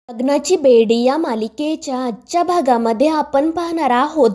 लग्नाची बेडी या मालिकेच्या आजच्या भागामध्ये आपण पाहणार आहोत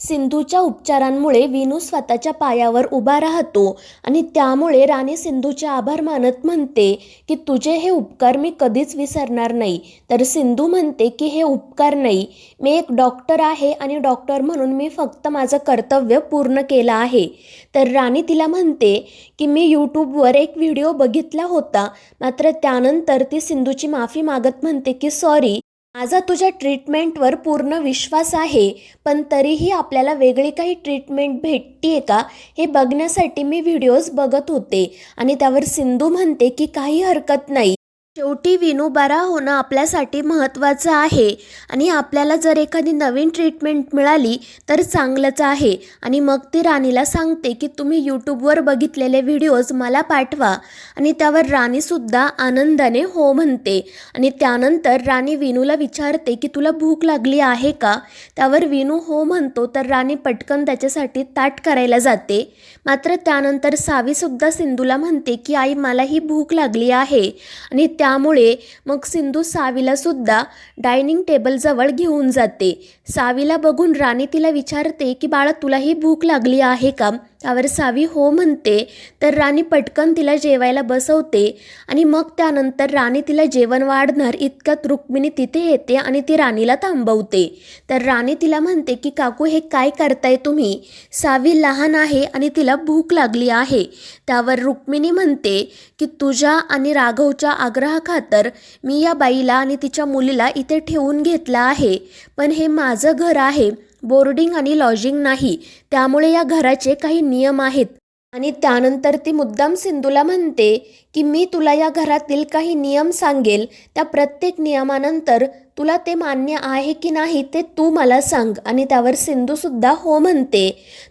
सिंधूच्या उपचारांमुळे विनू स्वतःच्या पायावर उभा राहतो आणि त्यामुळे राणी सिंधूचे आभार मानत म्हणते की तुझे हे उपकार मी कधीच विसरणार नाही. तर सिंधू म्हणते की हे उपकार नाही, मी एक डॉक्टर आहे आणि डॉक्टर म्हणून मी फक्त माझं कर्तव्य पूर्ण केलं आहे. तर राणी तिला म्हणते की मी यूट्यूबवर एक व्हिडिओ बघितला होता, मात्र त्यानंतर ती सिंधूची माफी मागत म्हणते की सॉरी, माझा तुझ्या ट्रीटमेंटवर पूर्ण विश्वास आहे, पण तरीही आपल्याला वेगळी काही ट्रीटमेंट भेटतीये का हे बघण्यासाठी मी व्हिडिओज बघत होते. आणि त्यावर सिंधू म्हणते की काही हरकत नाही, शेवटी विनू बरा होणं आपल्यासाठी महत्त्वाचं आहे आणि आपल्याला जर एखादी नवीन ट्रीटमेंट मिळाली तर चांगलंच आहे. आणि मग ती राणीला सांगते की तुम्ही यूट्यूबवर बघितलेले व्हिडिओज मला पाठवा. आणि त्यावर राणीसुद्धा आनंदाने हो म्हणते. आणि त्यानंतर राणी विनूला विचारते की तुला भूक लागली आहे का. त्यावर विनू हो म्हणतो. तर राणी पटकन त्याच्यासाठी ताट करायला जाते. मात्र त्यानंतर सावीसुद्धा सिंधूला म्हणते की आई मलाही भूक लागली आहे. आणि त्यामुळे मग सिंधू सावीला सुद्धा डायनिंग टेबलजवळ घेऊन जाते. सावीला बघून राणी तिला विचारते की बाळा तुलाही भूक लागली आहे का. त्यावर सावी हो म्हणते. तर राणी पटकन तिला जेवायला बसवते आणि मग त्यानंतर राणी तिला जेवण वाढणार इतक्यात रुक्मिणी तिथे येते आणि ती राणीला थांबवते. तर राणी तिला म्हणते की काकू हे काय करताय तुम्ही, सावी लहान आहे आणि तिला भूक लागली आहे. त्यावर रुक्मिणी म्हणते की तुझ्या आणि राघवच्या आग्रहाखातर मी या बाईला आणि तिच्या मुलीला इथे ठेवून घेतलं आहे, पण हे माझं घर आहे, बोर्डिंग आणि लॉजिंग नाही, त्यामुळे या घराचे काही नियम आहेत. आणि त्यानंतर ती मुद्दाम सिंधूला म्हणते की मी तुला या घरातील काही नियम सांगेल, त्या प्रत्येक नियमानंतर तुला ते मान्य आहे की नाही ते तू मला सांग. आणि त्यावर सिंधूसुद्धा हो म्हणते.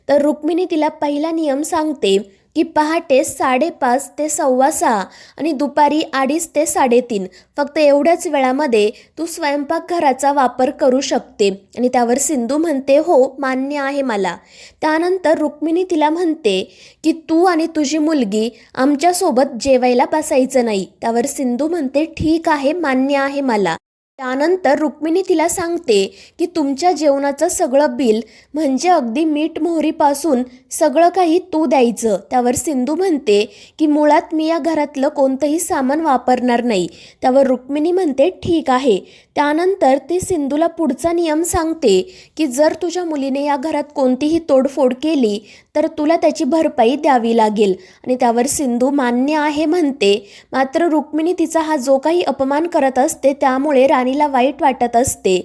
तर रुक्मिणी तिला पहिला नियम सांगते की पहाटे 5:30 ते 6:15 आणि दुपारी 2:30 ते 3:30 फक्त एवढ्याच वेळामध्ये तू स्वयंपाकघराचा वापर करू शकते. आणि त्यावर सिंधू म्हणते हो मान्य आहे मला. त्यानंतर रुक्मिणी तिला म्हणते की तू आणि तुझी मुलगी आमच्यासोबत जेवायला बसायचं नाही. त्यावर सिंधू म्हणते ठीक आहे, मान्य आहे मला. त्यानंतर रुक्मिणी तिला सांगते की तुमच्या जेवणाचं सगळं बिल म्हणजे अगदी मीठ मोहरीपासून सगळं काही तू द्यायचं. त्यावर सिंधू म्हणते की मुळात मी या घरातलं कोणतंही सामान वापरणार नाही. त्यावर रुक्मिणी म्हणते ठीक आहे. त्यानंतर ती सिंधूला पुढचा नियम सांगते की जर तुझ्या मुलीने या घरात कोणतीही तोडफोड केली तर तुला त्याची भरपाई द्यावी लागेल. आणि त्यावर सिंधू मान्य आहे म्हणते. मात्र रुक्मिणी तिचा हा जो काही अपमान करत असते त्यामुळे राणीला वाईट वाटत असते.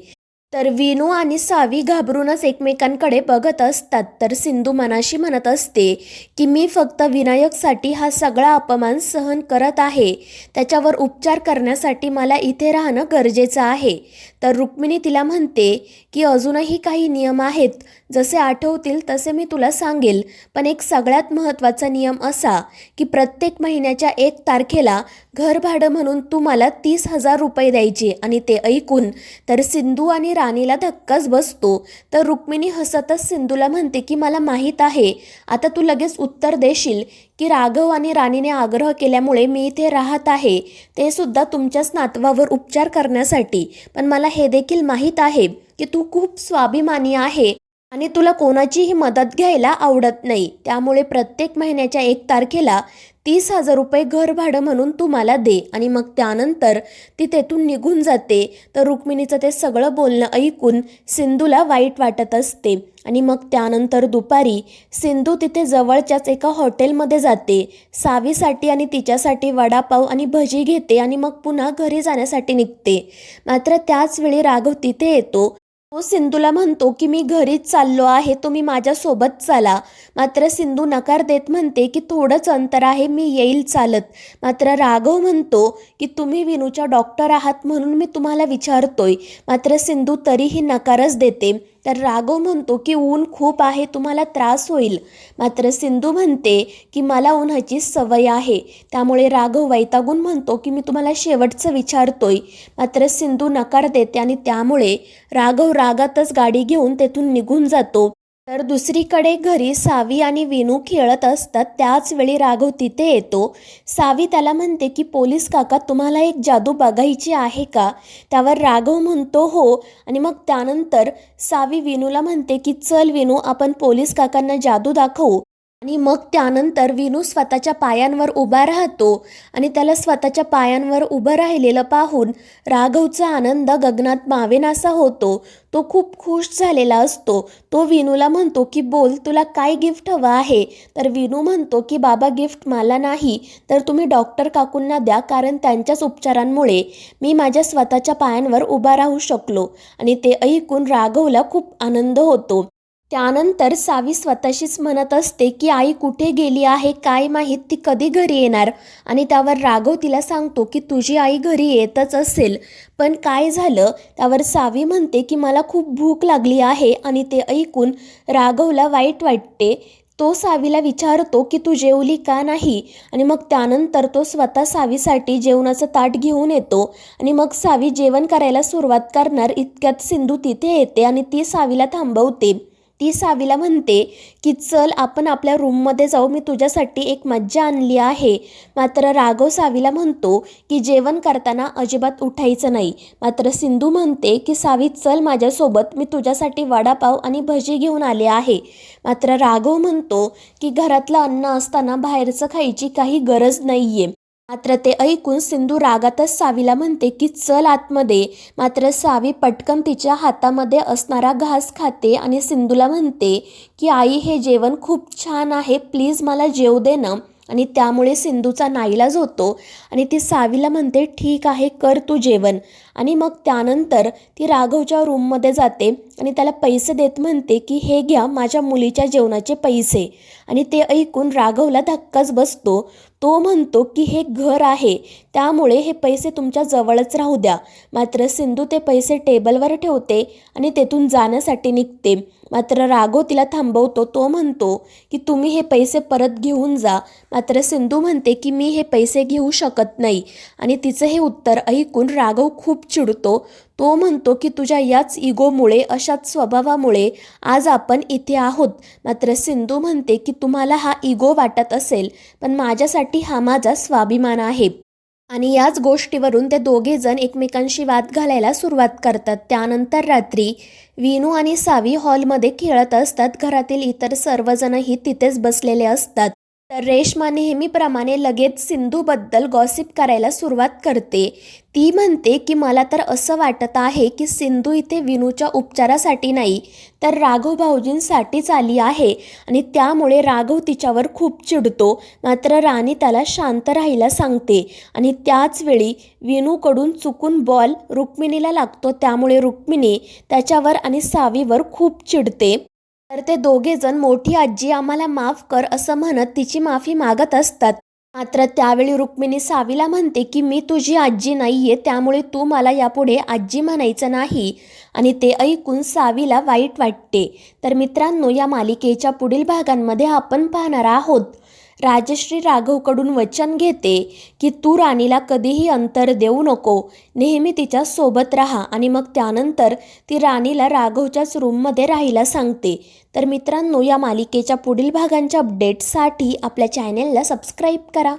तर विनू आणि सावी घाबरूनच एकमेकांकडे बघत असतात. तर सिंधू मनाशी म्हणत असते की मी फक्त विनायकसाठी हा सगळा अपमान सहन करत आहे, त्याच्यावर उपचार करण्यासाठी मला इथे राहणं गरजेचं आहे. तर रुक्मिणी तिला म्हणते की अजूनही काही नियम आहेत, जसे आठवतील तसे मी तुला सांगेल, पण एक सगळ्यात महत्त्वाचा नियम असा की प्रत्येक महिन्याच्या 1 तारखेला घर भाडं म्हणून तू मला 30,000 रुपये द्यायचे. आणि ते ऐकून तर सिंधू आणि राणीला धक्काच बसतो. तर रुक्मिणी हसतच सिंधूला म्हणते की मला माहीत आहे आता तू लगेच उत्तर देशील की राघव आणि राणीने आग्रह केल्यामुळे मी इथे राहत आहे, ते सुद्धा तुमच्याच नातवावर उपचार करण्यासाठी. पण मला हे देखील माहीत आहे की तू खूप स्वाभिमानी आहे आणि तुला कोणाचीही मदत घ्यायला आवडत नाही, त्यामुळे प्रत्येक महिन्याच्या 1 तारखेला 30,000 रुपये घर भाडं म्हणून तू मला दे. आणि मग त्यानंतर ती तेथून निघून जाते. तर रुक्मिणीचं ते सगळं बोलणं ऐकून सिंधूला वाईट वाटत असते. आणि मग त्यानंतर दुपारी सिंधू तिथे जवळच्याच एका हॉटेलमध्ये जाते. सावीसाठी आणि तिच्यासाठी वडापाव आणि भजी घेते आणि मग पुन्हा घरी जाण्यासाठी निघते. मात्र त्याच वेळी राघव तिथे येतो. तो सिंधूला म्हणतो की मी घरीच चाललो आहे, तुम्ही माझ्यासोबत चला. मात्र सिंधू नकार देत म्हणते की थोडंच अंतर आहे, मी येईल चालत. मात्र राघव म्हणतो की तुम्ही विनूच्या डॉक्टर आहात म्हणून मी तुम्हाला विचारतोय. मात्र सिंधू तरीही नकारच देते. तर राघव म्हणतो की ऊन खूप आहे, तुम्हाला त्रास होईल. मात्र सिंधू म्हणते की मला उन्हाची सवय आहे. त्यामुळे राघव वैतागून म्हणतो की मी तुम्हाला शेवटचं विचारतोय. मात्र सिंधू नकार देते आणि त्यामुळे राघव रागातच गाडी घेऊन तेथून निघून जातो. तर दुसरीकडे घरी सावी आणि विनू खेळत असतात. त्याच वेळी राघव तिथे येतो. सावी त्याला म्हणते की पोलीस काका तुम्हाला एक जादू बघायची आहे का? त्यावर राघव म्हणतो हो. आणि मग त्यानंतर सावी विनूला म्हणते की चल विनू आपण पोलीस काकांना जादू दाखवू. आणि मग त्यानंतर विनू स्वतःच्या पायांवर उभा राहतो आणि त्याला स्वतःच्या पायांवर उभं राहिलेलं पाहून राघवचा आनंद गगनात मावेनासा होतो. तो खूप खुश झालेला असतो. तो विनूला म्हणतो की बोल तुला काय गिफ्ट हवं आहे? तर विनू म्हणतो की बाबा गिफ्ट मला नाही तर तुम्ही डॉक्टर काकूंना द्या, कारण त्यांच्याच उपचारांमुळे मी माझ्या स्वतःच्या पायांवर उभा राहू शकलो. आणि ते ऐकून राघवला खूप आनंद होतो. त्यानंतर सावी स्वतःशीच म्हणत असते की आई कुठे गेली आहे काय माहीत, ती कधी घरी येणार? आणि त्यावर राघव तिला सांगतो की तुझी आई घरी येतच असेल, पण काय झालं? त्यावर सावी म्हणते की मला खूप भूक लागली आहे. आणि ते ऐकून राघवला वाईट वाटते. तो सावीला विचारतो की तू जेवली का नाही? आणि मग त्यानंतर तो स्वतः सावीसाठी जेवणाचं ताट घेऊन येतो. आणि मग सावी जेवण करायला सुरुवात करणार इतक्यात सिंधू तिथे येते आणि ती सावीला थांबवते. ती सावीला म्हणते की चल आपण आपल्या रूममध्ये जाऊ, मी तुझ्यासाठी एक मज्जा आणली आहे. मात्र राघव सावीला म्हणतो की जेवण करताना अजिबात उठायचं नाही. मात्र सिंधू म्हणते की सावी चल माझ्यासोबत, मी तुझ्यासाठी वडापाव आणि भजी घेऊन आले आहे. मात्र राघव म्हणतो की घरातलं अन्न असताना बाहेरचं खायची काही गरज नाही आहे. मात्र ते ऐकून सिंधू रागातच सावीला म्हणते की चल आतमध्ये. मात्र सावी पटकन तिच्या हातामध्ये असणारा घास खाते आणि सिंधूला म्हणते की आई हे जेवण खूप छान आहे, प्लीज मला जेवू दे ना. आणि त्यामुळे सिंधूचा नाईलाज होतो आणि ती सावीला म्हणते ठीक आहे कर तू जेवण. आणि मग त्यानंतर ती राघवच्या रूममध्ये जाते आणि त्याला पैसे देत म्हणते की हे घ्या माझ्या मुलीच्या जेवणाचे पैसे. आणि ते ऐकून राघवला धक्काच बसतो. तो म्हणतो की हे घर आहे त्यामुळे हे पैसे तुमच्या जवळच राहू द्या. मात्र सिंधू ते पैसे टेबलवर ठेवते आणि तेथून जाण्यासाठी निघते. मात्र राघव तिला थांबवतो. तो म्हणतो की तुम्ही हे पैसे परत घेऊन जा. मात्र सिंधू म्हणते की मी हे पैसे घेऊ शकत नाही. आणि तिचं हे उत्तर ऐकून राघव खूप चिडतो. तो म्हणतो की तुझ्या याच इगोमुळे, अशाच स्वभावामुळे आज आपण इथे आहोत. मात्र सिंधू म्हणते की तुम्हाला हा इगो वाटत असेल, पण माझ्यासाठी हा माझा स्वाभिमान आहे. आणि याच गोष्टीवरून ते दोघे जण एकमेकांशी वाद घालायला सुरुवात करतात. त्यानंतर रात्री विनू आणि सावी हॉलमध्ये खेळत असतात. घरातील इतर सर्वजणही तिथेच बसलेले असतात. तर रेश्मा नेहमीप्रमाणे लगेच सिंधूबद्दल गॉसिप करायला सुरुवात करते. ती म्हणते की मला तर असं वाटत आहे की सिंधू इथे विनूच्या उपचारासाठी नाही तर राघव भाऊजींसाठीच आली आहे आणि त्यामुळे राघव तिच्यावर खूप चिडतो. मात्र राणी त्याला शांत राहायला सांगते. आणि त्याच वेळी विनूकडून चुकून बॉल रुक्मिणीला लागतो. त्यामुळे रुक्मिणी त्याच्यावर आणि सावीवर खूप चिडते. तर ते दोघे जण मोठी आजी आम्हाला माफ कर असं म्हणत तिची माफी मागत असतात. मात्र त्यावेळी रुक्मिणी सावीला म्हणते की मी तुझी आजी नाहीये, त्यामुळे तू मला यापुढे आजी म्हणायचं नाही. आणि ते ऐकून सावीला वाईट वाटते. तर मित्रांनो, या मालिकेच्या पुढील भागांमध्ये आपण पाहणार आहोत राजश्री राघवकडून वचन घेते की तू राणीला कधीही अंतर देऊ नको, नेहमी तिच्या सोबत राहा. आणि मग त्यानंतर ती राणीला राघवच्याच रूममध्ये राहायला सांगते. तर मित्रांनो, या मालिकेच्या पुढील भागांच्या अपडेट्ससाठी आपल्या चॅनेलला सबस्क्राईब करा.